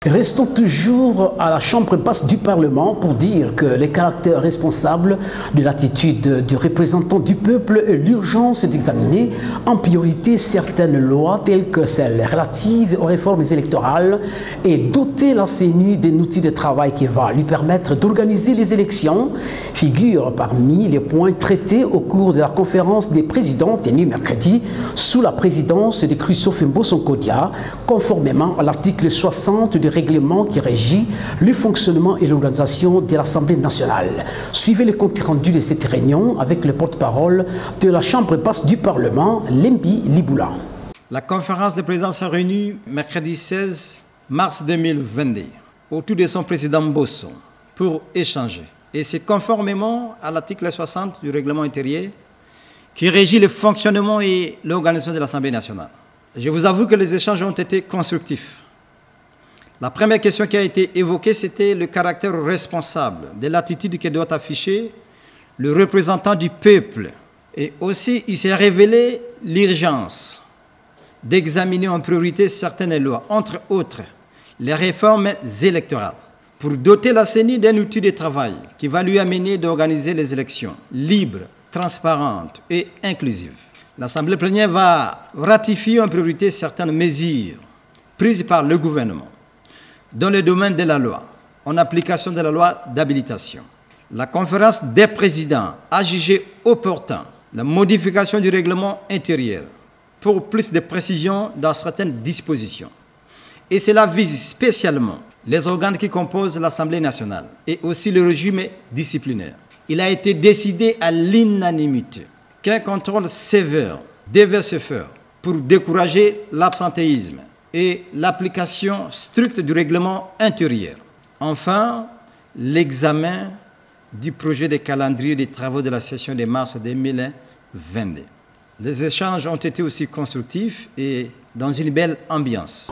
Restons toujours à la chambre basse du Parlement pour dire que les caractères responsables de l'attitude du représentant du peuple et l'urgence d'examiner en priorité certaines lois telles que celles relatives aux réformes électorales et doter la CENI d'un outil de travail qui va lui permettre d'organiser les élections figurent parmi les points traités au cours de la conférence des présidents tenue mercredi sous la présidence de Christophe Mbosso-Nkodia, conformément à l'article 60 du règlement qui régit le fonctionnement et l'organisation de l'Assemblée nationale. Suivez le compte rendu de cette réunion avec le porte-parole de la Chambre basse du Parlement, Lembi Liboula. La conférence des présidents s'est réunie mercredi 16 mars 2022 autour de son président Mbosso pour échanger. Et c'est conformément à l'article 60 du règlement intérieur qui régit le fonctionnement et l'organisation de l'Assemblée nationale. Je vous avoue que les échanges ont été constructifs. La première question qui a été évoquée, c'était le caractère responsable de l'attitude que doit afficher le représentant du peuple. Et aussi, il s'est révélé l'urgence d'examiner en priorité certaines lois, entre autres les réformes électorales, pour doter la CENI d'un outil de travail qui va lui amener d'organiser les élections libres, transparentes et inclusives. L'Assemblée plénière va ratifier en priorité certaines mesures prises par le gouvernement dans le domaine de la loi, en application de la loi d'habilitation. La conférence des présidents a jugé opportun la modification du règlement intérieur pour plus de précision dans certaines dispositions. Et cela vise spécialement les organes qui composent l'Assemblée nationale et aussi le régime disciplinaire. Il a été décidé à l'unanimité qu'un contrôle sévère devait se faire pour décourager l'absentéisme et l'application stricte du règlement intérieur. Enfin, l'examen du projet de calendrier des travaux de la session de mars 2022. Les échanges ont été aussi constructifs et dans une belle ambiance.